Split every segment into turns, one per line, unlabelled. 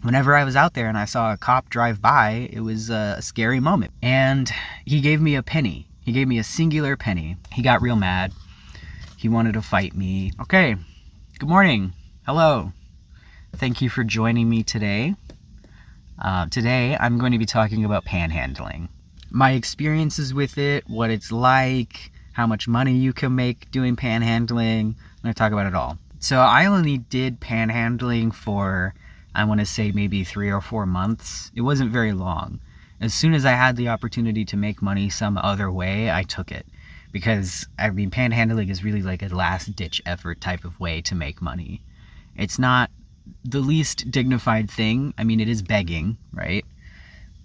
whenever I was out there and I saw a cop drive by, it was a scary moment. And he gave me a penny. He gave me a singular penny. He got real mad. He wanted to fight me. Okay, good morning. Hello. Thank you for joining me today. Today I'm going to be talking about panhandling. My experiences with it, what it's like, how much money you can make doing panhandling. I'm going to talk about it all. So I only did panhandling for, I want to say, maybe 3 or 4 months. It wasn't very long. As soon as I had the opportunity to make money some other way, I took it. Because, I mean, panhandling is really like a last-ditch effort type of way to make money. It's not the least dignified thing. I mean, it is begging, right?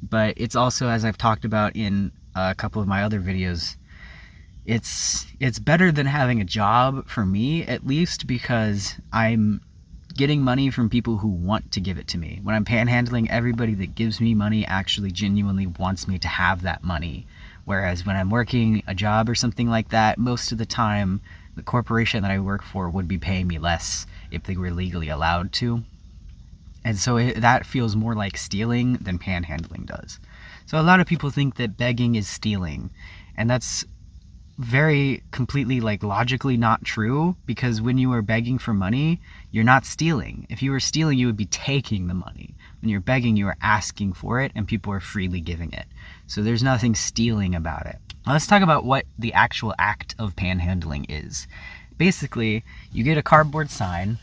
But it's also, as I've talked about in a couple of my other videos, it's better than having a job, for me at least, because I'm getting money from people who want to give it to me. When I'm panhandling, everybody that gives me money actually genuinely wants me to have that money. Whereas when I'm working a job or something like that, most of the time the corporation that I work for would be paying me less if they were legally allowed to. And so that feels more like stealing than panhandling does. So a lot of people think that begging is stealing, and that's very completely logically not true, because when you are begging for money, you're not stealing. If you were stealing, you would be taking the money. When you're begging, you are asking for it, and people are freely giving it. So there's nothing stealing about it. Now let's talk about what the actual act of panhandling is. Basically, you get a cardboard sign.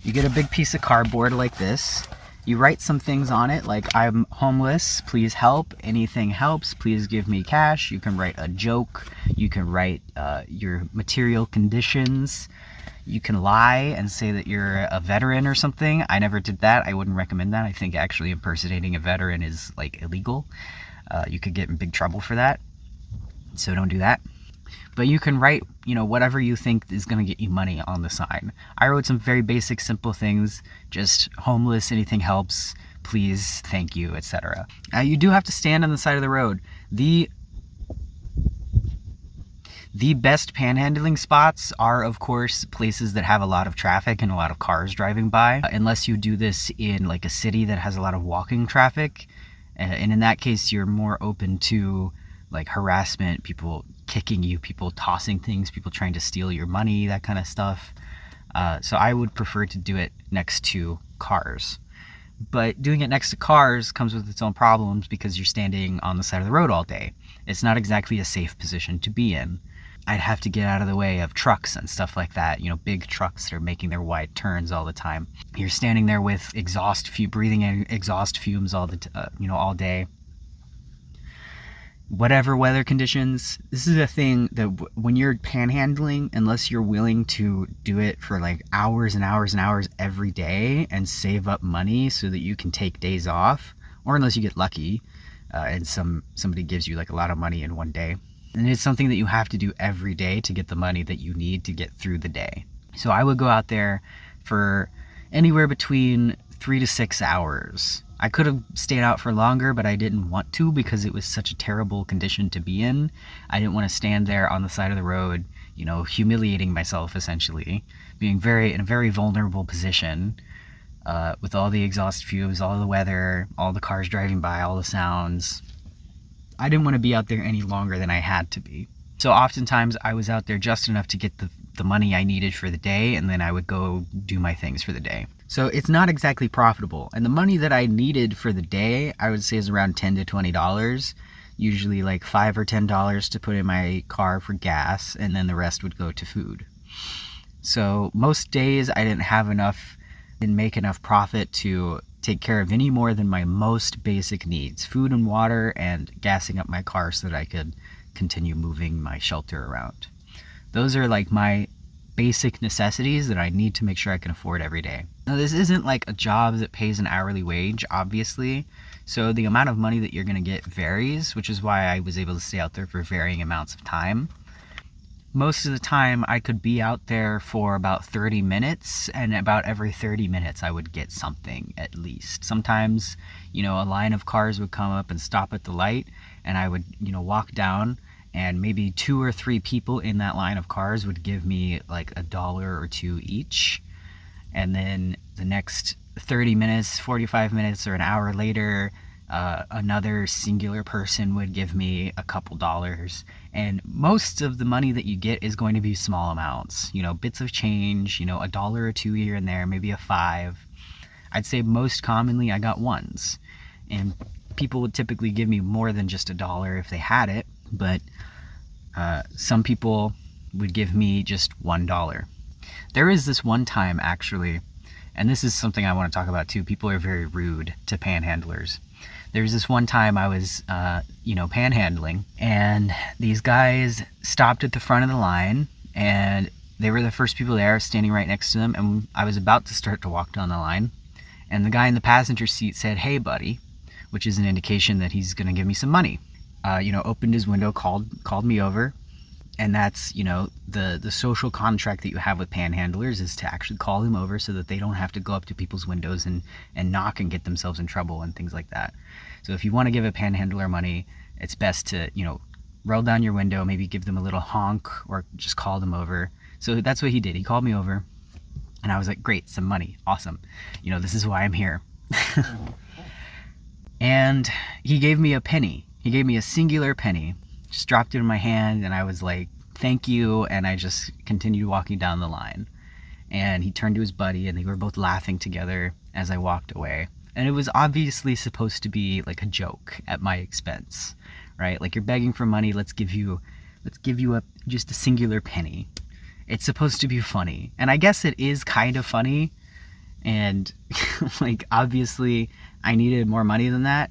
You get a big piece of cardboard like this. You write some things on it like, I'm homeless, please help, anything helps, please give me cash. You can write a joke. You can write your material conditions. You can lie and say that you're a veteran or something. I never did that. I wouldn't recommend that. I think actually impersonating a veteran is illegal. You could get in big trouble for that. So don't do that. But you can write, whatever you think is going to get you money on the sign. I wrote some very basic, simple things, just homeless, anything helps, please, thank you, etc. You do have to stand on the side of the road. The best panhandling spots are, of course, places that have a lot of traffic and a lot of cars driving by, unless you do this in a city that has a lot of walking traffic. And in that case, you're more open to harassment, people kicking you, people tossing things, people trying to steal your money, that kind of stuff. So I would prefer to do it next to cars. But doing it next to cars comes with its own problems, because you're standing on the side of the road all day. It's not exactly a safe position to be in. I'd have to get out of the way of trucks and stuff like that, big trucks that are making their wide turns all the time. You're standing there with breathing in exhaust fumes all day. Whatever weather conditions, this is a thing that when you're panhandling, unless you're willing to do it for hours and hours and hours every day and save up money so that you can take days off, or unless you get lucky and somebody gives you a lot of money in one day, and it's something that you have to do every day to get the money that you need to get through the day. So I would go out there for anywhere between 3 to 6 hours. I could have stayed out for longer, but I didn't want to, because it was such a terrible condition to be in. I didn't want to stand there on the side of the road, humiliating myself, essentially, being in a very vulnerable position, with all the exhaust fumes, all the weather, all the cars driving by, all the sounds. I didn't want to be out there any longer than I had to be. So oftentimes I was out there just enough to get the money I needed for the day, and then I would go do my things for the day. So it's not exactly profitable. And the money that I needed for the day, I would say, is around $10 to $20, usually $5 or $10 to put in my car for gas, and then the rest would go to food. So most days I didn't make enough profit to take care of any more than my most basic needs: food and water, and gassing up my car so that I could continue moving my shelter around. Those are my basic necessities that I need to make sure I can afford every day. Now, this isn't a job that pays an hourly wage, obviously, so the amount of money that you're going to get varies, which is why I was able to stay out there for varying amounts of time. Most of the time I could be out there for about 30 minutes, and about every 30 minutes I would get something, at least. Sometimes, a line of cars would come up and stop at the light, and I would, walk down, and maybe 2 or 3 people in that line of cars would give me $1 or $2 each. And then the next 30 minutes, 45 minutes, or an hour later, another singular person would give me a couple dollars. And most of the money that you get is going to be small amounts, bits of change, a dollar or two here and there, maybe a $5. I'd say most commonly I got ones. And people would typically give me more than just $1 if they had it, but some people would give me just $1. There is this one time, actually, and this is something I want to talk about too. People are very rude to panhandlers. There's this one time I was, panhandling, and these guys stopped at the front of the line, and they were the first people there, standing right next to them, and I was about to start to walk down the line, and the guy in the passenger seat said, "Hey, buddy," which is an indication that he's going to give me some money. Opened his window, called me over. And that's, the social contract that you have with panhandlers is to actually call them over so that they don't have to go up to people's windows and knock and get themselves in trouble and things like that. So if you want to give a panhandler money, it's best to, roll down your window, maybe give them a little honk or just call them over. So that's what he did. He called me over and I was like, great, some money. Awesome. This is why I'm here. And he gave me a penny. He gave me a singular penny. Just dropped it in my hand and I was like, thank you, and I just continued walking down the line. And he turned to his buddy and they were both laughing together as I walked away. And it was obviously supposed to be like a joke at my expense, right? Like, you're begging for money, let's give you just a singular penny. It's supposed to be funny. And I guess it is kind of funny. And like, obviously I needed more money than that,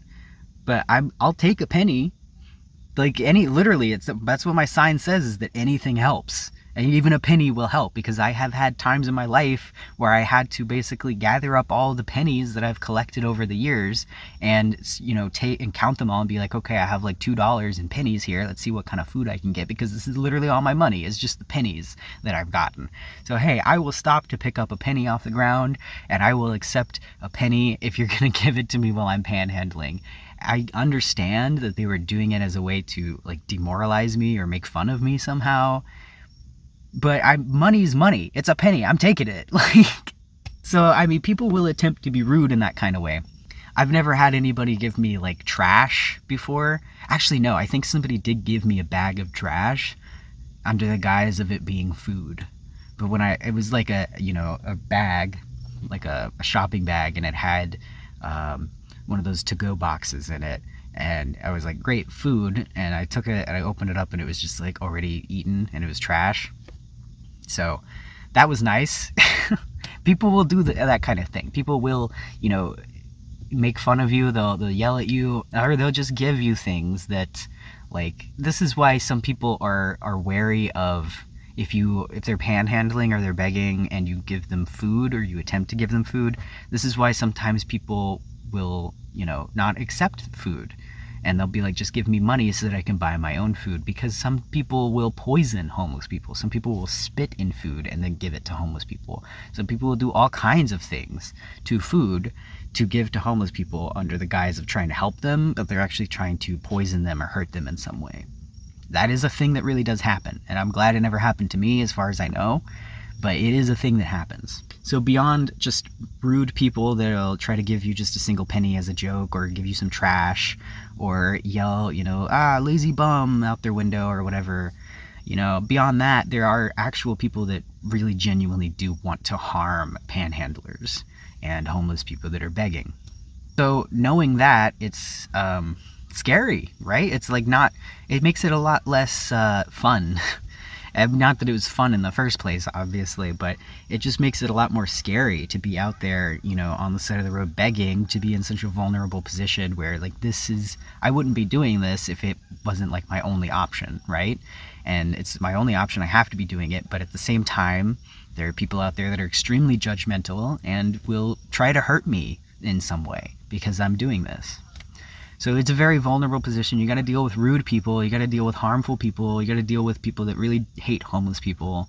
but I'll take a penny. Like, literally, that's what my sign says, is that anything helps. And even a penny will help, because I have had times in my life where I had to basically gather up all the pennies that I've collected over the years and, take and count them all and be like, okay, I have like $2 in pennies here. Let's see what kind of food I can get, because this is literally all my money. It's just the pennies that I've gotten. So, hey, I will stop to pick up a penny off the ground, and I will accept a penny if you're going to give it to me while I'm panhandling. I understand that they were doing it as a way to like demoralize me or make fun of me somehow, but money's money. It's a penny. I'm taking it. So people will attempt to be rude in that kind of way. I've never had anybody give me like trash before. Actually, no, I think somebody did give me a bag of trash under the guise of it being food. But it was like a bag, like a shopping bag, and it had one of those to-go boxes in it, and I was like, great, food, and I took it and I opened it up and it was just like already eaten and it was trash. So that was nice. People will do that kind of thing. People will, make fun of you, they'll yell at you, or they'll just give you things that, like, this is why some people are wary of, if they're panhandling or they're begging and you give them food or you attempt to give them food. This is why sometimes people will not accept food, and they'll be like, just give me money so that I can buy my own food, because some people will poison homeless people. Some people will spit in food and then give it to homeless people. Some people will do all kinds of things to food to give to homeless people under the guise of trying to help them, but they're actually trying to poison them or hurt them in some way. That is a thing that really does happen, and I'm glad it never happened to me as far as I know, but it is a thing that happens. So beyond just rude people that'll try to give you just a single penny as a joke, or give you some trash, or yell, lazy bum out their window or whatever, beyond that, there are actual people that really genuinely do want to harm panhandlers and homeless people that are begging. So knowing that, it's scary, right? It's like it makes it a lot less fun. Not that it was fun in the first place, obviously, but it just makes it a lot more scary to be out there, on the side of the road begging, to be in such a vulnerable position where, like, I wouldn't be doing this if it wasn't like my only option, right? And it's my only option. I have to be doing it, but at the same time, there are people out there that are extremely judgmental and will try to hurt me in some way because I'm doing this. So it's a very vulnerable position. You got to deal with rude people. You got to deal with harmful people. You got to deal with people that really hate homeless people.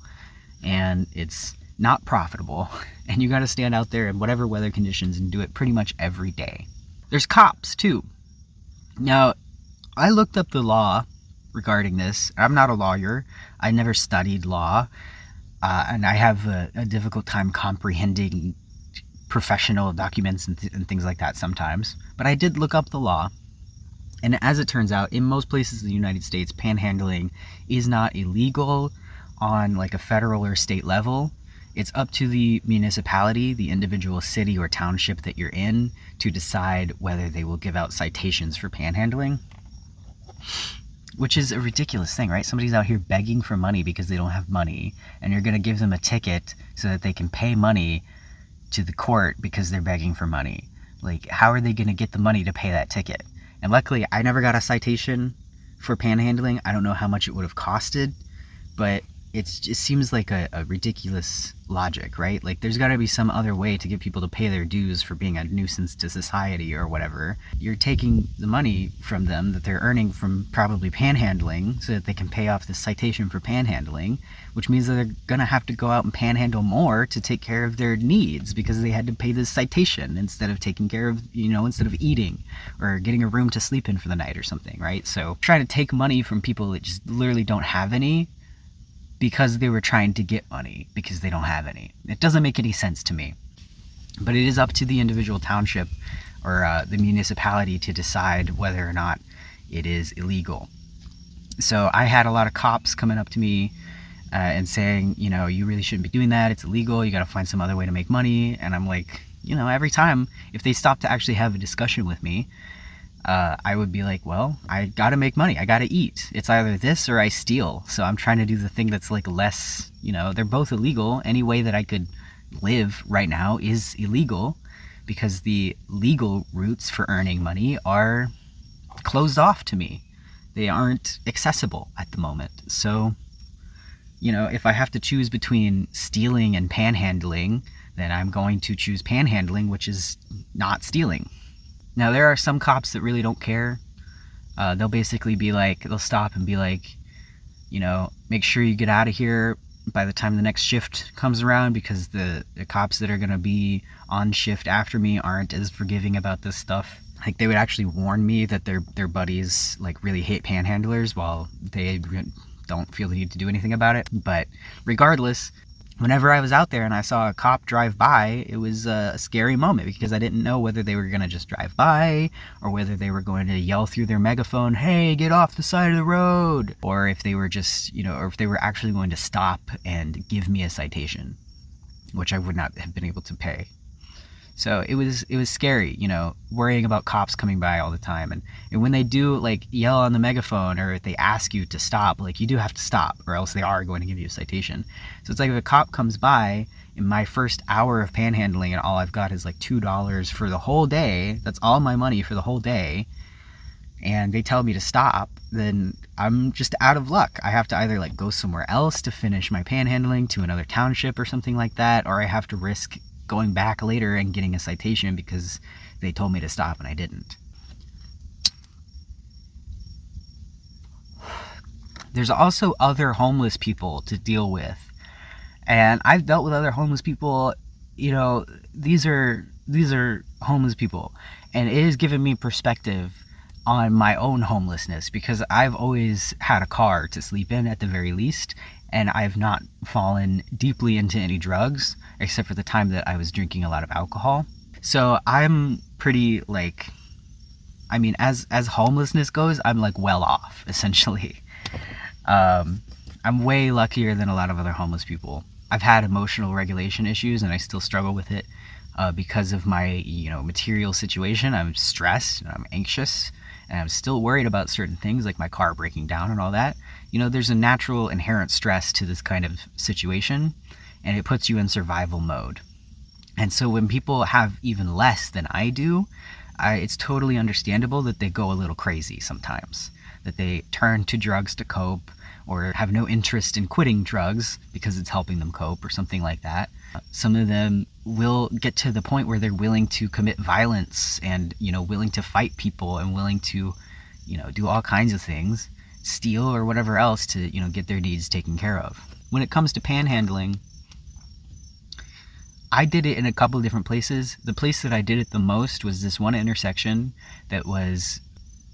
And it's not profitable. And you got to stand out there in whatever weather conditions and do it pretty much every day. There's cops too. Now, I looked up the law regarding this. I'm not a lawyer. I never studied law. And I have a difficult time comprehending professional documents and things like that sometimes. But I did look up the law. And as it turns out, in most places in the United States, panhandling is not illegal on like a federal or state level. It's up to the municipality, the individual city or township that you're in, to decide whether they will give out citations for panhandling. Which is a ridiculous thing, right? Somebody's out here begging for money because they don't have money, and you're going to give them a ticket so that they can pay money to the court because they're begging for money. Like, how are they going to get the money to pay that ticket? And luckily, I never got a citation for panhandling. I don't know how much it would have costed, but it seems like a ridiculous logic, right? Like, there's got to be some other way to get people to pay their dues for being a nuisance to society or whatever. You're taking the money from them that they're earning from probably panhandling so that they can pay off this citation for panhandling, which means that they're going to have to go out and panhandle more to take care of their needs because they had to pay this citation instead of taking care of, instead of eating or getting a room to sleep in for the night or something, right? So trying to take money from people that just literally don't have any because they were trying to get money because they don't have any. It doesn't make any sense to me. But it is up to the individual township or the municipality to decide whether or not it is illegal. So I had a lot of cops coming up to me and saying, you really shouldn't be doing that. It's illegal. You got to find some other way to make money. And I'm like, every time if they stop to actually have a discussion with me, I would be like, well, I gotta make money. I gotta eat. It's either this or I steal. So I'm trying to do the thing that's like less, they're both illegal. Any way that I could live right now is illegal because the legal routes for earning money are closed off to me. They aren't accessible at the moment. So, if I have to choose between stealing and panhandling, then I'm going to choose panhandling, which is not stealing. Now, there are some cops that really don't care. They'll basically be like, they'll stop and be like, make sure you get out of here by the time the next shift comes around because the cops that are going to be on shift after me aren't as forgiving about this stuff. Like, they would actually warn me that their buddies like really hate panhandlers while they don't feel the need to do anything about it. But regardless, whenever I was out there and I saw a cop drive by, it was a scary moment because I didn't know whether they were going to just drive by or whether they were going to yell through their megaphone, hey, get off the side of the road, or if they were just, or if they were actually going to stop and give me a citation, which I would not have been able to pay. So it was scary, worrying about cops coming by all the time. And when they do like yell on the megaphone or if they ask you to stop, like you do have to stop or else they are going to give you a citation. So it's like if a cop comes by in my first hour of panhandling and all I've got is like $2 for the whole day, that's all my money for the whole day, and they tell me to stop, then I'm just out of luck. I have to either like go somewhere else to finish my panhandling to another township or something like that, or I have to risk going back later and getting a citation because they told me to stop and I didn't. There's also other homeless people to deal with. And I've dealt with other homeless people, these are homeless people. And it has given me perspective on my own homelessness because I've always had a car to sleep in at the very least. And I've not fallen deeply into any drugs, except for the time that I was drinking a lot of alcohol. So I'm pretty as homelessness goes, I'm like well off, essentially. I'm way luckier than a lot of other homeless people. I've had emotional regulation issues and I still struggle with it because of my, material situation. I'm stressed and I'm anxious and I'm still worried about certain things like my car breaking down and all that. There's a natural inherent stress to this kind of situation and it puts you in survival mode. And so when people have even less than I do, it's totally understandable that they go a little crazy sometimes, that they turn to drugs to cope or have no interest in quitting drugs because it's helping them cope or something like that. Some of them will get to the point where they're willing to commit violence and, willing to fight people and willing to, do all kinds of things, steal or whatever else to, get their needs taken care of. When it comes to panhandling, I did it in a couple of different places. The place that I did it the most was this one intersection that was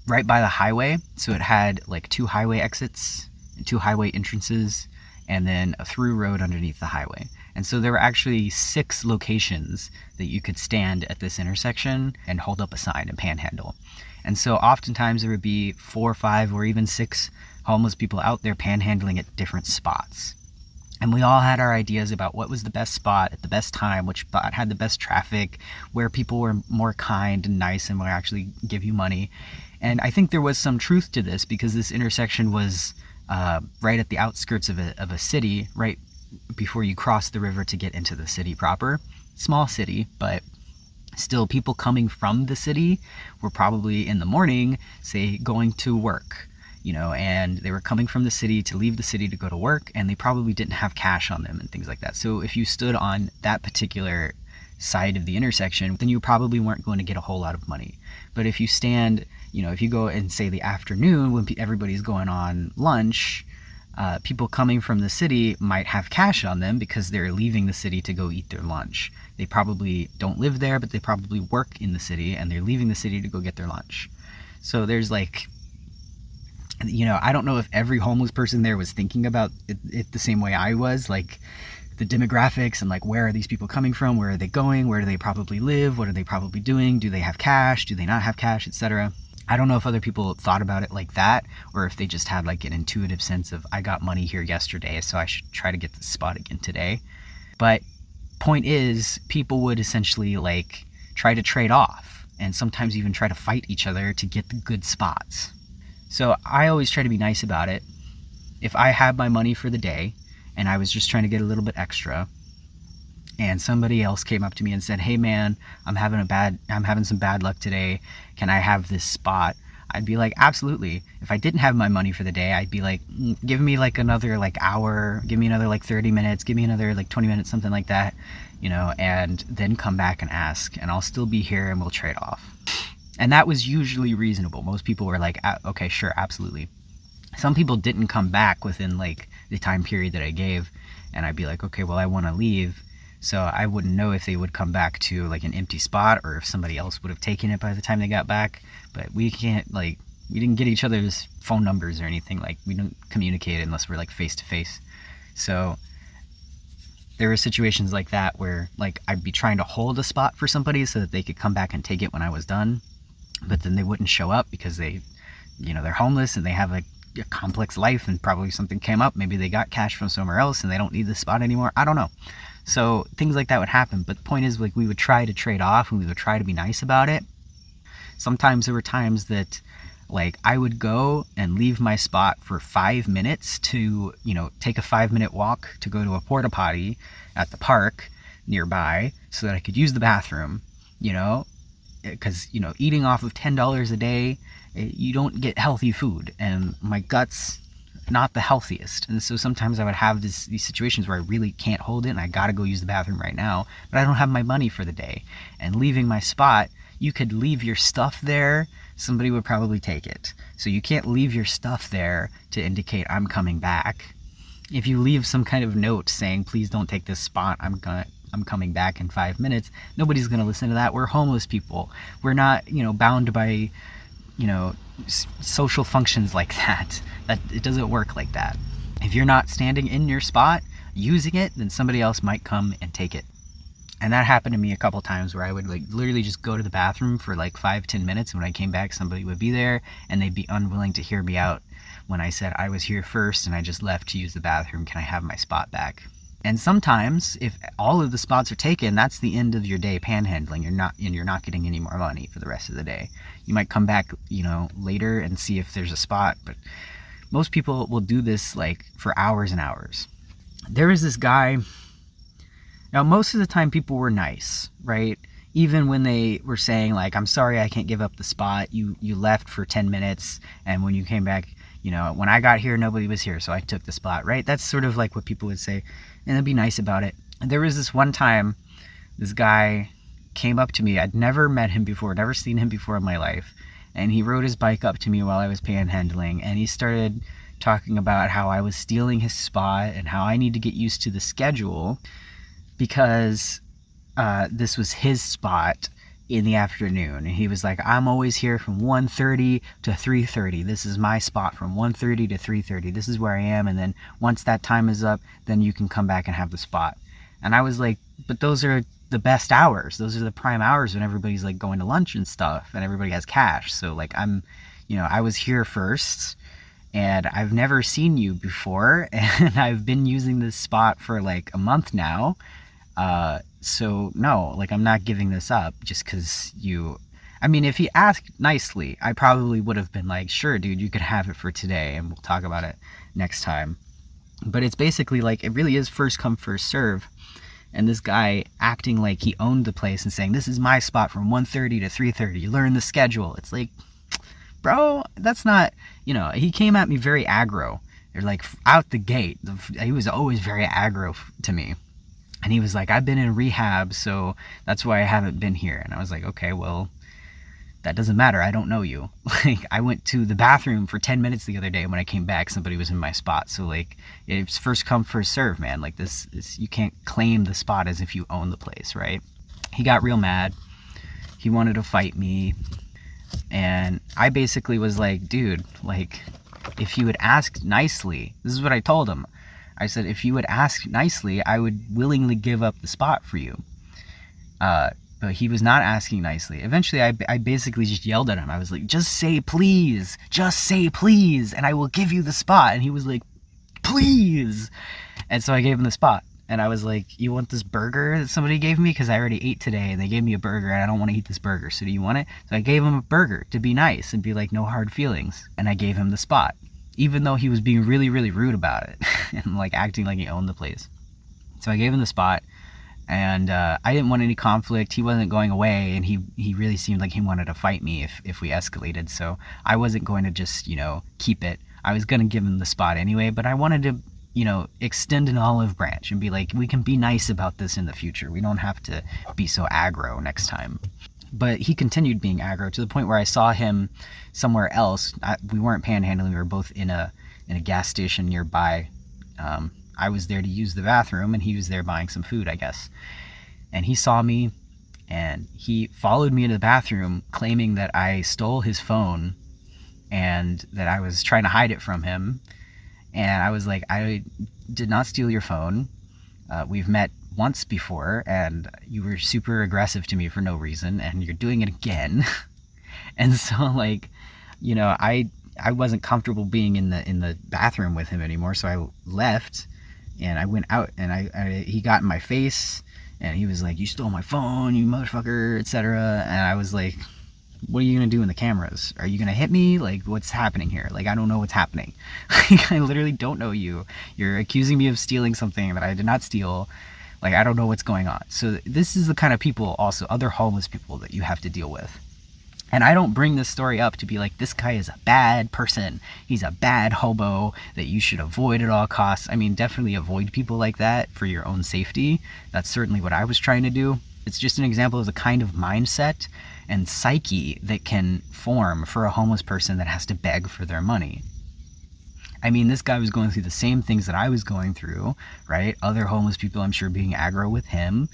right by the highway. So it had like 2 highway exits and 2 highway entrances and then a through road underneath the highway. And so there were actually 6 locations that you could stand at this intersection and hold up a sign and panhandle. And so oftentimes there would be 4 or 5 or even 6 homeless people out there panhandling at different spots. And we all had our ideas about what was the best spot at the best time, which spot had the best traffic, where people were more kind and nice and would actually give you money. And I think there was some truth to this, because this intersection was right at the outskirts of a city, right before you cross the river to get into the city proper. Small city, but still people coming from the city were probably in the morning, say, going to work, and they were coming from the city to leave the city to go to work, and they probably didn't have cash on them and things like that. So if you stood on that particular side of the intersection, then you probably weren't going to get a whole lot of money. But if you stand, if you go in, say, the afternoon when everybody's going on lunch, people coming from the city might have cash on them because they're leaving the city to go eat their lunch. They probably don't live there, but they probably work in the city, and they're leaving the city to go get their lunch. So there's I don't know if every homeless person there was thinking about it the same way I was, like the demographics and like, where are these people coming from? Where are they going? Where do they probably live? What are they probably doing? Do they have cash? Do they not have cash, etc.? I don't know if other people thought about it like that, or if they just had like an intuitive sense of, I got money here yesterday, so I should try to get this spot again today. But point is, people would essentially like try to trade off, and sometimes even try to fight each other to get the good spots. So I always try to be nice about it. If I had my money for the day and I was just trying to get a little bit extra, and somebody else came up to me and said, hey man, I'm having some bad luck today, can I have this spot? I'd be like, absolutely. If I didn't have my money for the day, I'd be like, give me like another like hour, give me another like 30 minutes, give me another like 20 minutes, something like that, and then come back and ask, and I'll still be here and we'll trade off. And that was usually reasonable. Most people were like, okay, sure, absolutely. Some people didn't come back within like the time period that I gave, and I'd be like, okay, well, I want to leave. So I wouldn't know if they would come back to like an empty spot, or if somebody else would have taken it by the time they got back. But we didn't get each other's phone numbers or anything. Like, we don't communicate unless we're like face to face. So there were situations like that where like I'd be trying to hold a spot for somebody so that they could come back and take it when I was done, but then they wouldn't show up because they're homeless and they have a complex life, and probably something came up. Maybe they got cash from somewhere else and they don't need the spot anymore. I don't know. So things like that would happen. But the point is, like, we would try to trade off, and we would try to be nice about it. Sometimes there were times that like I would go and leave my spot for 5 minutes to, take a 5-minute walk to go to a porta potty at the park nearby so that I could use the bathroom, because, eating off of $10 a day, you don't get healthy food, and my gut's not the healthiest. And so sometimes I would have these situations where I really can't hold it and I gotta go use the bathroom right now, but I don't have my money for the day. And leaving my spot, you could leave your stuff there, somebody would probably take it. So you can't leave your stuff there to indicate I'm coming back. If you leave some kind of note saying, please don't take this spot, I'm coming back in 5 minutes, nobody's gonna listen to that. We're homeless people. We're not, bound by, social functions like that. That it doesn't work like that. If you're not standing in your spot using it, then somebody else might come and take it. And that happened to me a couple times where I would like literally just go to the bathroom for like 5-10 minutes, and when I came back somebody would be there and they'd be unwilling to hear me out when I said I was here first and I just left to use the bathroom. Can I have my spot back? And sometimes if all of the spots are taken, that's the end of your day panhandling. You're not getting any more money for the rest of the day. You might come back, later and see if there's a spot, but most people will do this like for hours and hours. There was this guy. Now, most of the time people were nice, right? Even when they were saying like, I'm sorry, I can't give up the spot. You left for 10 minutes. And when you came back, when I got here, nobody was here. So I took the spot, right? That's sort of like what people would say. And they'd be nice about it. And there was this one time, this guy came up to me. I'd never met him before, never seen him before in my life. And he rode his bike up to me while I was panhandling. And he started talking about how I was stealing his spot and how I need to get used to the schedule because this was his spot in the afternoon. And he was like, I'm always here from 1:30 to 3:30. This is my spot from 1:30 to 3:30. This is where I am. And then once that time is up, then you can come back and have the spot. And I was like, but those are the best hours. Those are the prime hours when everybody's like going to lunch and stuff and everybody has cash. So like I was here first and I've never seen you before and I've been using this spot for like a month now. So no, like I'm not giving this up just because if he asked nicely, I probably would have been like, sure, dude, you could have it for today and we'll talk about it next time. But it's basically like, it really is first come, first serve. And this guy acting like he owned the place and saying, this is my spot from 1:30 to 3:30. Learn the schedule. It's like, bro, that's not, he came at me very aggro. They're like out the gate. He was always very aggro to me. And he was like, I've been in rehab, so that's why I haven't been here. And I was like, okay, well, that doesn't matter. I don't know you. Like, I went to the bathroom for 10 minutes the other day. When I came back, somebody was in my spot. So like, it's first come, first serve, man. Like this, you can't claim the spot as if you own the place, right? He got real mad. He wanted to fight me. And I basically was like, dude, like, if you would ask nicely, this is what I told him. I said, if you would ask nicely, I would willingly give up the spot for you. But he was not asking nicely. Eventually, I basically just yelled at him. I was like, just say please, and I will give you the spot. And he was like, please. And so I gave him the spot. And I was like, you want this burger that somebody gave me? Because I already ate today, and they gave me a burger, and I don't want to eat this burger. So do you want it? So I gave him a burger to be nice and be like, no hard feelings. And I gave him the spot, even though he was being really, really rude about it and like acting like he owned the place. So I gave him the spot. And I didn't want any conflict. He wasn't going away, and he really seemed like he wanted to fight me if we escalated. So I wasn't going to just, keep it. I was going to give him the spot anyway, but I wanted to, extend an olive branch and be like, we can be nice about this in the future. We don't have to be so aggro next time. But he continued being aggro to the point where I saw him somewhere else. We weren't panhandling. We were both in a gas station nearby. I was there to use the bathroom, and he was there buying some food, I guess. And he saw me, and he followed me into the bathroom, claiming that I stole his phone and that I was trying to hide it from him. And I was like, I did not steal your phone. We've met once before, and you were super aggressive to me for no reason, and you're doing it again. And so, like, I wasn't comfortable being in the bathroom with him anymore, so I left. And I went out, and he got in my face, and he was like, you stole my phone, you motherfucker, etc. And I was like, what are you going to do in the cameras? Are you going to hit me? Like, what's happening here? Like, I don't know what's happening. Like, I literally don't know you. You're accusing me of stealing something that I did not steal. Like, I don't know what's going on. So this is the kind of people, also, other homeless people that you have to deal with. And I don't bring this story up to be like, this guy is a bad person. He's a bad hobo that you should avoid at all costs. I mean, definitely avoid people like that for your own safety. That's certainly what I was trying to do. It's just an example of the kind of mindset and psyche that can form for a homeless person that has to beg for their money. I mean, this guy was going through the same things that I was going through, right? Other homeless people, I'm sure, being aggro with him.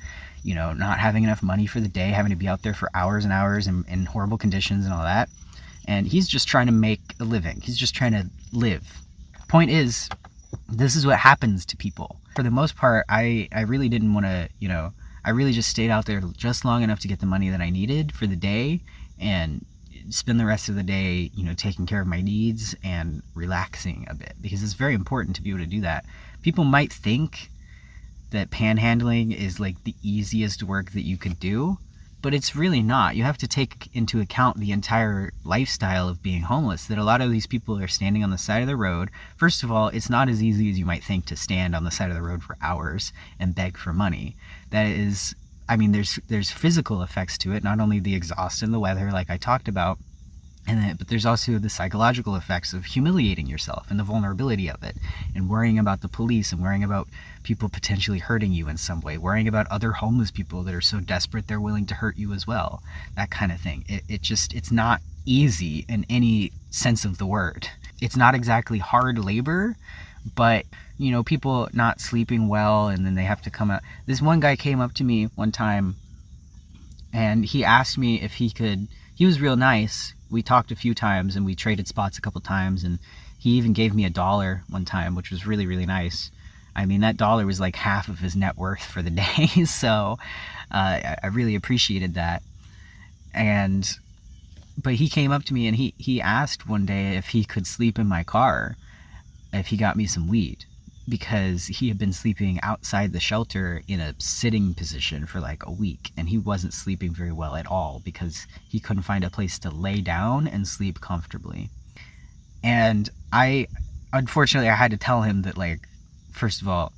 Not having enough money for the day, having to be out there for hours and hours in horrible conditions and all that. And he's just trying to make a living. He's just trying to live. Point is, this is what happens to people. For the most part, I really didn't want to, I really just stayed out there just long enough to get the money that I needed for the day and spend the rest of the day, taking care of my needs and relaxing a bit, because it's very important to be able to do that. People might think that panhandling is like the easiest work that you could do, but it's really not. You have to take into account the entire lifestyle of being homeless, that a lot of these people are standing on the side of the road. First of all, it's not as easy as you might think to stand on the side of the road for hours and beg for money. That is, there's physical effects to it, not only the exhaust and the weather like I talked about, but there's also the psychological effects of humiliating yourself and the vulnerability of it, and worrying about the police and worrying about people potentially hurting you in some way, worrying about other homeless people that are so desperate they're willing to hurt you as well, that kind of thing. It's not easy in any sense of the word. It's not exactly hard labor, but people not sleeping well, and then they have to come out. This one guy came up to me one time, and he asked me if he was real nice. We talked a few times, and we traded spots a couple times, and he even gave me $1 one time, which was really, really nice. I mean, that dollar was like half of his net worth for the day. So I really appreciated that. But he came up to me and he asked one day if he could sleep in my car if he got me some weed, because he had been sleeping outside the shelter in a sitting position for like a week, and he wasn't sleeping very well at all because he couldn't find a place to lay down and sleep comfortably. And unfortunately, I had to tell him that, like, first of all,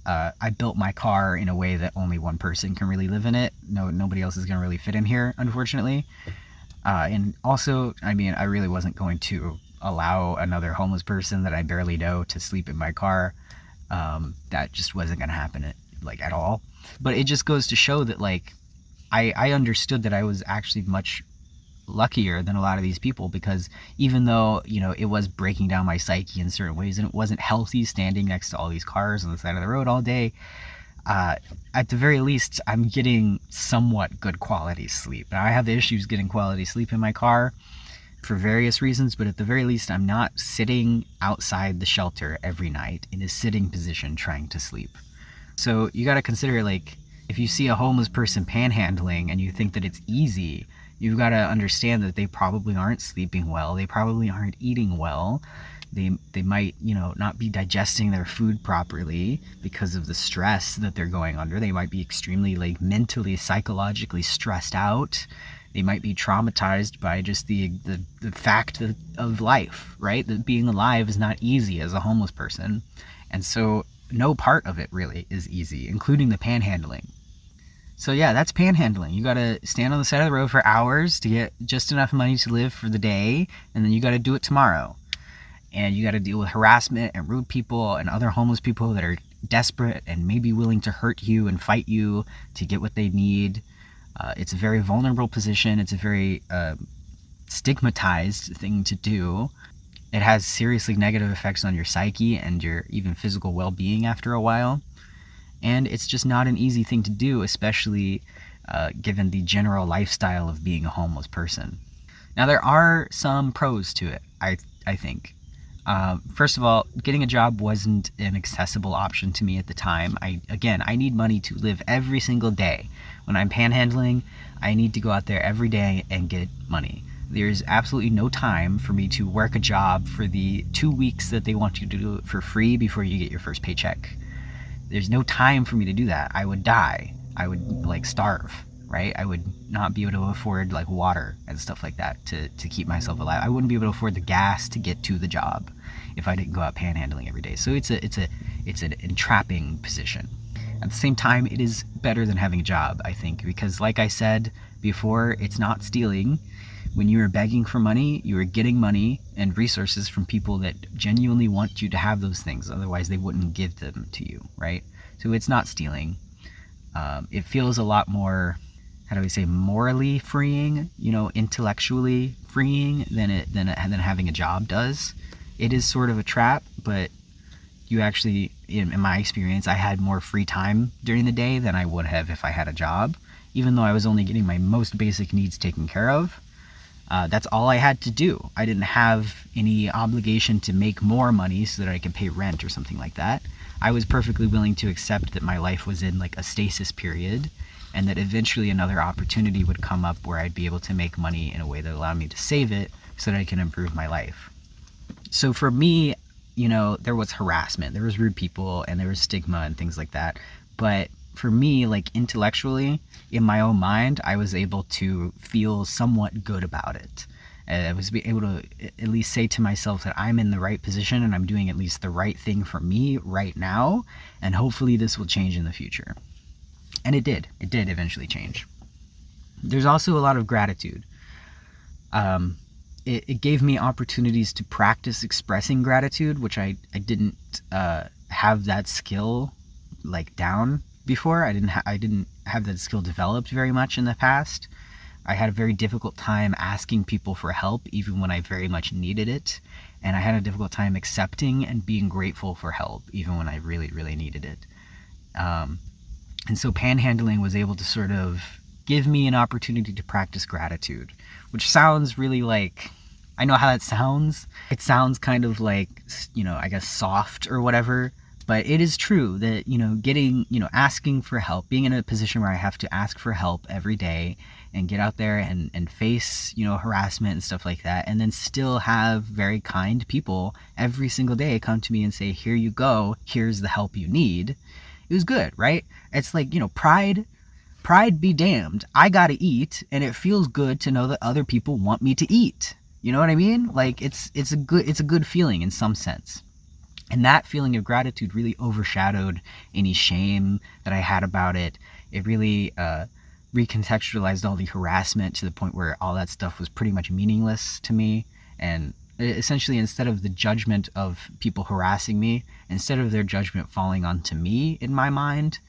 I built my car in a way that only one person can really live in it. Nobody else is going to really fit in here, unfortunately. And also, I mean, I really wasn't going to allow another homeless person that I barely know to sleep in my car. That just wasn't going to happen at all. But it just goes to show that, like, I understood that I was actually much luckier than a lot of these people, because even though, it was breaking down my psyche in certain ways and it wasn't healthy standing next to all these cars on the side of the road all day, at the very least, I'm getting somewhat good quality sleep. Now, I have issues getting quality sleep in my car for various reasons, but at the very least, I'm not sitting outside the shelter every night in a sitting position trying to sleep. So you got to consider, like, if you see a homeless person panhandling and you think that it's easy, you've got to understand that they probably aren't sleeping well. They probably aren't eating well. They might, not be digesting their food properly because of the stress that they're going under. They might be extremely, like, mentally, psychologically stressed out. They might be traumatized by just the fact of life, right? That being alive is not easy as a homeless person. And so no part of it really is easy, including the panhandling. So yeah, that's panhandling. You got to stand on the side of the road for hours to get just enough money to live for the day, and then you got to do it tomorrow. And you got to deal with harassment and rude people and other homeless people that are desperate and maybe willing to hurt you and fight you to get what they need. It's a very vulnerable position. It's a very stigmatized thing to do. It has seriously negative effects on your psyche and your even physical well-being after a while. And it's just not an easy thing to do, especially given the general lifestyle of being a homeless person. Now, there are some pros to it, I think. First of all, getting a job wasn't an accessible option to me at the time. I need money to live every single day. When I'm panhandling, I need to go out there every day and get money. There's absolutely no time for me to work a job for the 2 weeks that they want you to do it for free before you get your first paycheck. There's no time for me to do that. I would die. I would, like, starve, right? I would not be able to afford, like, water and stuff like that to keep myself alive. I wouldn't be able to afford the gas to get to the job if I didn't go out panhandling every day. So it's an entrapping position. At the same time, it is better than having a job, I think, because, like I said before, it's not stealing. When you are begging for money, you are getting money and resources from people that genuinely want you to have those things. Otherwise, they wouldn't give them to you, right? So it's not stealing. It feels a lot more, how do we say, morally freeing, intellectually freeing than having a job does. It is sort of a trap, but you actually, in my experience, I had more free time during the day than I would have if I had a job, even though I was only getting my most basic needs taken care of. That's all I had to do. I didn't have any obligation to make more money so that I could pay rent or something like that. I was perfectly willing to accept that my life was in, like, a stasis period, and that eventually another opportunity would come up where I'd be able to make money in a way that allowed me to save it so that I can improve my life. So for me, there was harassment, there was rude people, and there was stigma and things like that. But for me, like, intellectually, in my own mind, I was able to feel somewhat good about it. I was able to at least say to myself that I'm in the right position and I'm doing at least the right thing for me right now, and hopefully this will change in the future. And it did. It did eventually change. There's also a lot of gratitude. It gave me opportunities to practice expressing gratitude, which I didn't have that skill, like, down before. I didn't have that skill developed very much in the past. I had a very difficult time asking people for help, even when I very much needed it. And I had a difficult time accepting and being grateful for help, even when I really, really needed it. And so panhandling was able to sort of give me an opportunity to practice gratitude, which sounds really, like, I know how that sounds. It sounds kind of like, I guess, soft or whatever. But it is true that, asking for help, being in a position where I have to ask for help every day and get out there and face, harassment and stuff like that, and then still have very kind people every single day come to me and say, here you go, here's the help you need. It was good, right? It's like, pride be damned. I gotta eat, and it feels good to know that other people want me to eat. You know what I mean? Like, it's a good feeling in some sense. And that feeling of gratitude really overshadowed any shame that I had about it. It really recontextualized all the harassment to the point where all that stuff was pretty much meaningless to me. And essentially, instead of the judgment of people harassing me, instead of their judgment falling onto me in my mind,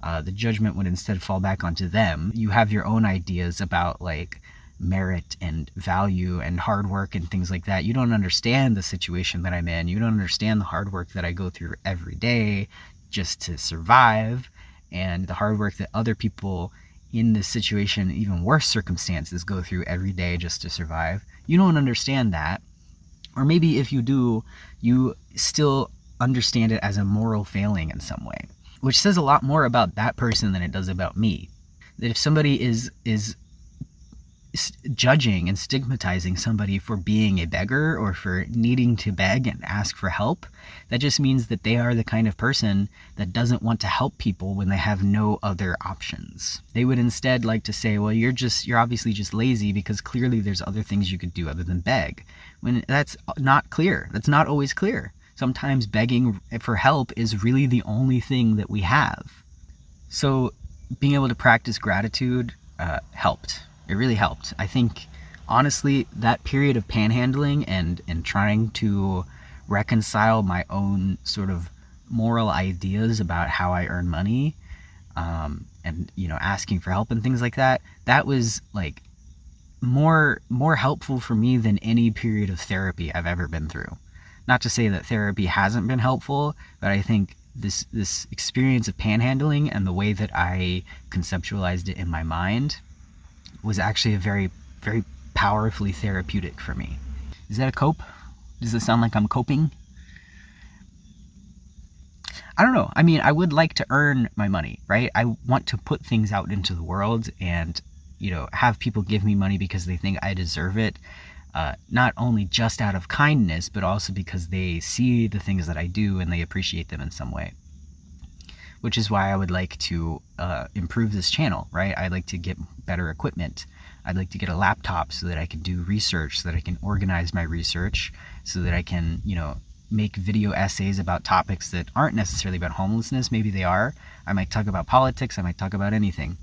the judgment would instead fall back onto them. You have your own ideas about like merit and value and hard work and things like that. You don't understand the situation that I'm in. You don't understand the hard work that I go through every day just to survive, and the hard work that other people in this situation, even worse circumstances, go through every day just to survive. You don't understand that. Or maybe if you do, you still understand it as a moral failing in some way, which says a lot more about that person than it does about me. That if somebody is judging and stigmatizing somebody for being a beggar or for needing to beg and ask for help, that just means that they are the kind of person that doesn't want to help people when they have no other options. They would instead like to say, well, you're obviously just lazy because clearly there's other things you could do other than beg. When that's not clear. That's not always clear. Sometimes begging for help is really the only thing that we have. So being able to practice gratitude helped. It really helped. I think, honestly, that period of panhandling and trying to reconcile my own sort of moral ideas about how I earn money, and, asking for help and things like that, that was like more helpful for me than any period of therapy I've ever been through. Not to say that therapy hasn't been helpful, but I think this experience of panhandling and the way that I conceptualized it in my mind was actually a very, very powerfully therapeutic for me. Is that a cope? Does it sound like I'm coping? I don't know. I mean, I would like to earn my money, right? I want to put things out into the world and, have people give me money because they think I deserve it. Not only just out of kindness, but also because they see the things that I do and they appreciate them in some way. Which is why I would like to improve this channel, right? I'd like to get better equipment. I'd like to get a laptop so that I can do research, so that I can organize my research, so that I can, make video essays about topics that aren't necessarily about homelessness. Maybe they are. I might talk about politics. I might talk about anything.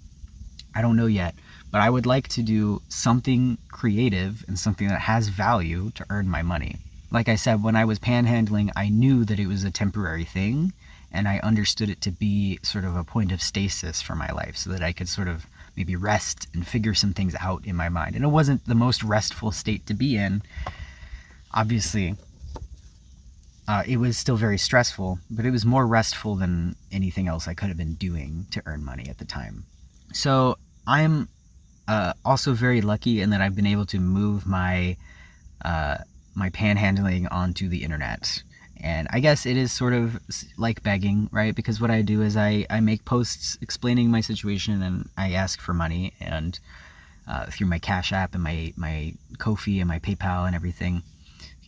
I don't know yet. But I would like to do something creative and something that has value to earn my money. Like I said, when I was panhandling, I knew that it was a temporary thing, and I understood it to be sort of a point of stasis for my life so that I could sort of maybe rest and figure some things out in my mind. And it wasn't the most restful state to be in. Obviously, it was still very stressful, but it was more restful than anything else I could have been doing to earn money at the time. So I'm also very lucky in that I've been able to move my panhandling onto the internet. And I guess it is sort of like begging, right? Because what I do is I make posts explaining my situation and I ask for money, and through my Cash App and my Ko-fi and my PayPal and everything,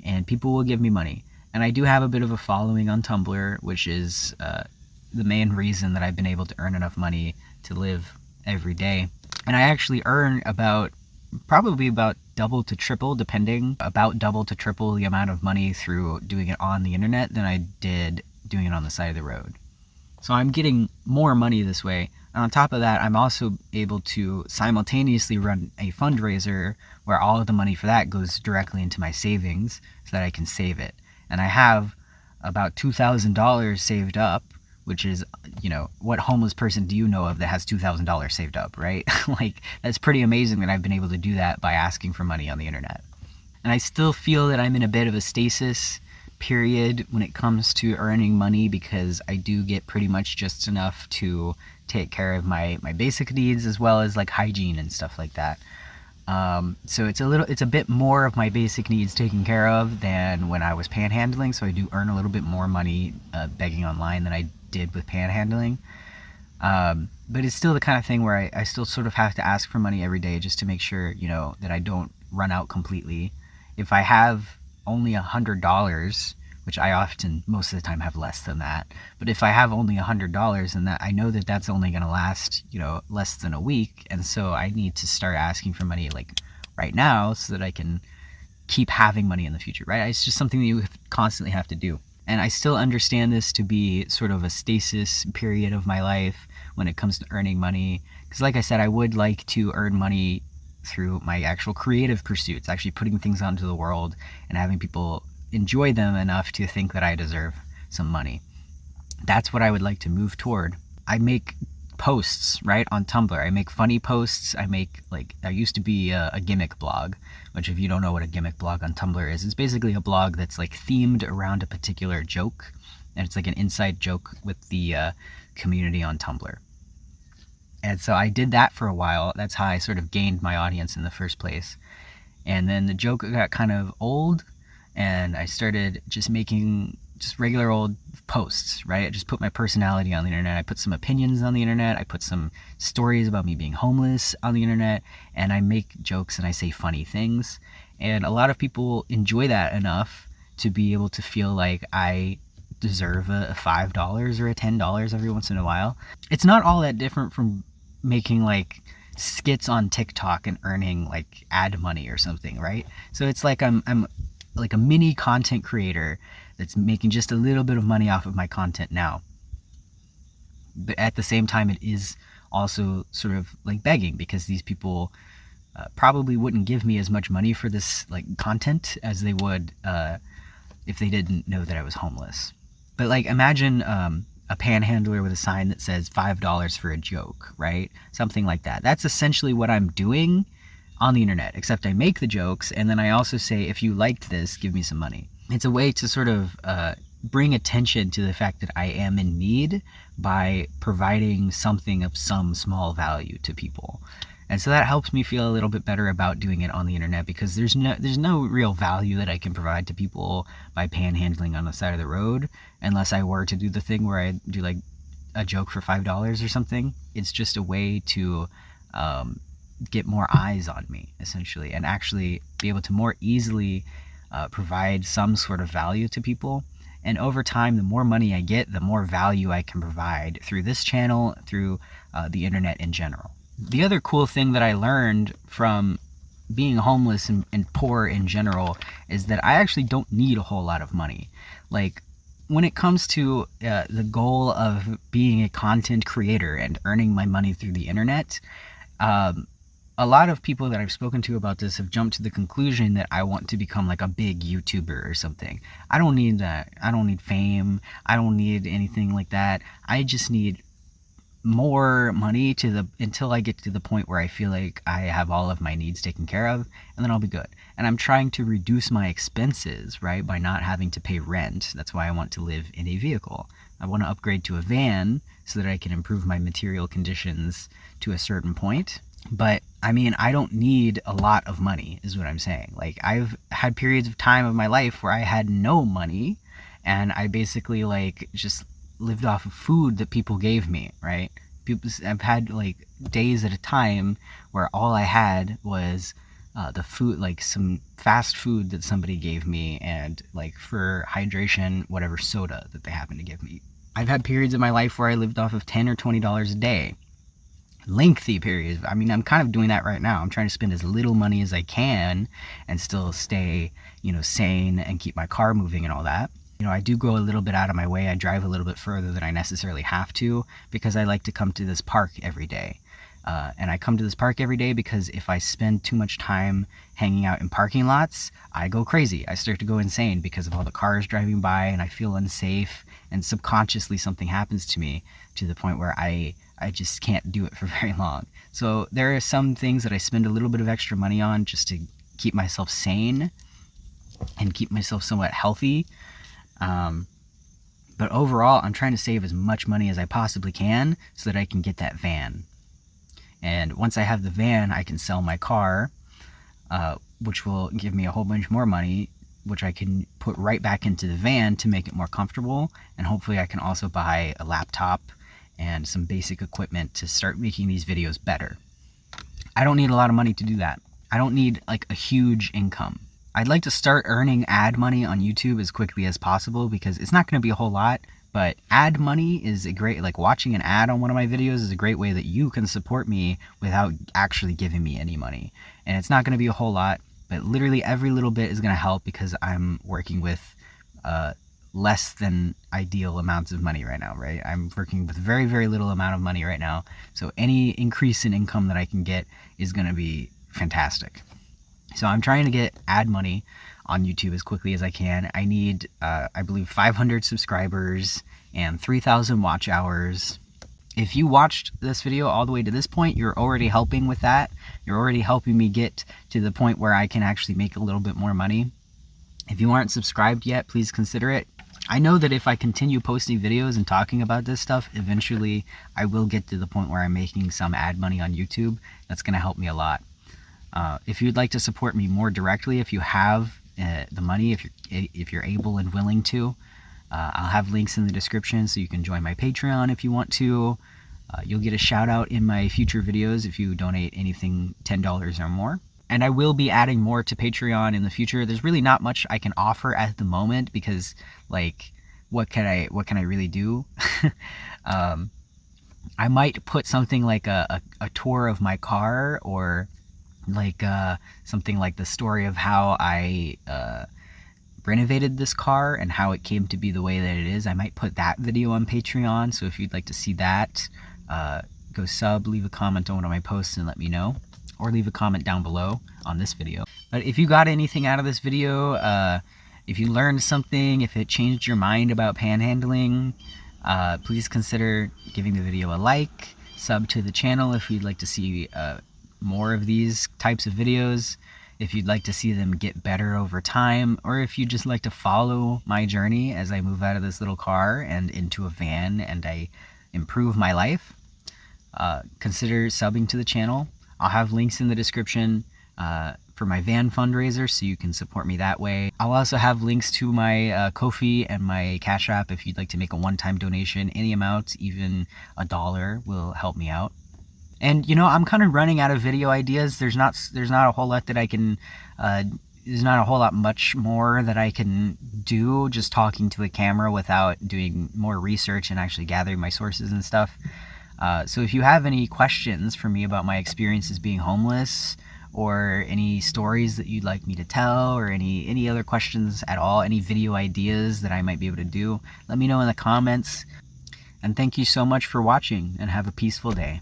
and people will give me money. And I do have a bit of a following on Tumblr, which is the main reason that I've been able to earn enough money to live every day. And I actually earn probably about double to triple the amount of money through doing it on the internet than I did doing it on the side of the road. So I'm getting more money this way. And on top of that, I'm also able to simultaneously run a fundraiser where all of the money for that goes directly into my savings so that I can save it. And I have about $2,000 saved up, which is, what homeless person do you know of that has $2,000 saved up, right? Like, that's pretty amazing that I've been able to do that by asking for money on the internet. And I still feel that I'm in a bit of a stasis period when it comes to earning money, because I do get pretty much just enough to take care of my basic needs, as well as like hygiene and stuff like that. So it's a bit more of my basic needs taken care of than when I was panhandling. So I do earn a little bit more money begging online than I did with panhandling. But it's still the kind of thing where I still sort of have to ask for money every day just to make sure, that I don't run out completely. If I have only $100, which I often, most of the time, have less than that. But if I have only $100, then I know that that's only going to last, less than a week. And so I need to start asking for money like right now so that I can keep having money in the future, right? It's just something that you constantly have to do. And I still understand this to be sort of a stasis period of my life when it comes to earning money. Because like I said, I would like to earn money through my actual creative pursuits, actually putting things out into the world and having people enjoy them enough to think that I deserve some money. That's what I would like to move toward. I make posts, right, on Tumblr. I make funny posts. I used to be a gimmick blog, which if you don't know what a gimmick blog on Tumblr is, it's basically a blog that's like themed around a particular joke. And it's like an inside joke with the community on Tumblr. And so I did that for a while. That's how I sort of gained my audience in the first place. And then the joke got kind of old, and I started just making just regular old posts, right? I just put my personality on the internet. I put some opinions on the internet. I put some stories about me being homeless on the internet, and I make jokes and I say funny things. And a lot of people enjoy that enough to be able to feel like I deserve a $5 or a $10 every once in a while. It's not all that different from making like skits on TikTok and earning like ad money or something, right? So it's like I'm like a mini content creator that's making just a little bit of money off of my content now. But at the same time, it is also sort of like begging, because these people probably wouldn't give me as much money for this like content as they would if they didn't know that I was homeless. But like imagine a panhandler with a sign that says $5 for a joke, right? Something like that. That's essentially what I'm doing on the internet, except I make the jokes and then I also say, if you liked this, give me some money. It's a way to sort of bring attention to the fact that I am in need by providing something of some small value to people. And so that helps me feel a little bit better about doing it on the internet, because there's no real value that I can provide to people by panhandling on the side of the road, unless I were to do the thing where I do like a joke for $5 or something. It's just a way to get more eyes on me, essentially, and actually be able to more easily provide some sort of value to people. And over time, the more money I get, the more value I can provide through this channel, through the internet in general. The other cool thing that I learned from being homeless and poor in general is that I actually don't need a whole lot of money. Like, when it comes to the goal of being a content creator and earning my money through the internet, a lot of people that I've spoken to about this have jumped to the conclusion that I want to become like a big YouTuber or something. I don't need that. I don't need fame. I don't need anything like that. I just need more money until I get to the point where I feel like I have all of my needs taken care of, and then I'll be good. And I'm trying to reduce my expenses, right, by not having to pay rent. That's why I want to live in a vehicle. I want to upgrade to a van so that I can improve my material conditions to a certain point. But I mean, I don't need a lot of money is what I'm saying. Like, I've had periods of time of my life where I had no money, and I basically like just lived off of food that people gave me, right? I've had like days at a time where all I had was the food, like some fast food that somebody gave me, and like for hydration, whatever soda that they happened to give me. I've had periods of my life where I lived off of $10 or $20 a day. Lengthy periods. I mean, I'm kind of doing that right now. I'm trying to spend as little money as I can and still stay, sane and keep my car moving and all that. I do go a little bit out of my way. I drive a little bit further than I necessarily have to, because I like to come to this park every day. And I come to this park every day because if I spend too much time hanging out in parking lots, I go crazy. I start to go insane because of all the cars driving by, and I feel unsafe, and subconsciously something happens to me to the point where I just can't do it for very long. So there are some things that I spend a little bit of extra money on just to keep myself sane and keep myself somewhat healthy. But overall, I'm trying to save as much money as I possibly can so that I can get that van. And once I have the van, I can sell my car, which will give me a whole bunch more money, which I can put right back into the van to make it more comfortable. And hopefully I can also buy a laptop and some basic equipment to start making these videos better. I don't need a lot of money to do that. I don't need like a huge income. I'd like to start earning ad money on YouTube as quickly as possible because it's not going to be a whole lot, but ad money is a great, like watching an ad on one of my videos is a great way that you can support me without actually giving me any money. And it's not going to be a whole lot, but literally every little bit is going to help because I'm working with less than ideal amounts of money right now, right? I'm working with very, very little amount of money right now. So any increase in income that I can get is going to be fantastic. So I'm trying to get ad money on YouTube as quickly as I can. I need, I believe, 500 subscribers and 3,000 watch hours. If you watched this video all the way to this point, you're already helping with that. You're already helping me get to the point where I can actually make a little bit more money. If you aren't subscribed yet, please consider it. I know that if I continue posting videos and talking about this stuff, eventually I will get to the point where I'm making some ad money on YouTube. That's going to help me a lot. If you'd like to support me more directly, if you have the money, if you're able and willing to, I'll have links in the description so you can join my Patreon if you want to. You'll get a shout out in my future videos if you donate anything $10 or more. And I will be adding more to Patreon in the future. There's really not much I can offer at the moment because, like, what can I really do? I might put something like a tour of my car, or like something like the story of how I renovated this car and how it came to be the way that it is. I might put that video on Patreon, so if you'd like to see that, go sub, leave a comment on one of my posts and let me know, or leave a comment down below on this video. But if you got anything out of this video, if you learned something, if it changed your mind about panhandling, please consider giving the video a like, sub to the channel if you'd like to see more of these types of videos, if you'd like to see them get better over time, or if you'd just like to follow my journey as I move out of this little car and into a van and I improve my life, consider subbing to the channel. I'll have links in the description for my van fundraiser so you can support me that way. I'll also have links to my Ko-fi and my Cash App if you'd like to make a one-time donation. Any amount, even $1, will help me out. And you know, I'm kind of running out of video ideas. There's not a whole lot that I can there's not a whole lot much more that I can do just talking to a camera without doing more research and actually gathering my sources and stuff. So if you have any questions for me about my experiences being homeless, or any stories that you'd like me to tell, or any other questions at all, any video ideas that I might be able to do, let me know in the comments. And thank you so much for watching, and have a peaceful day.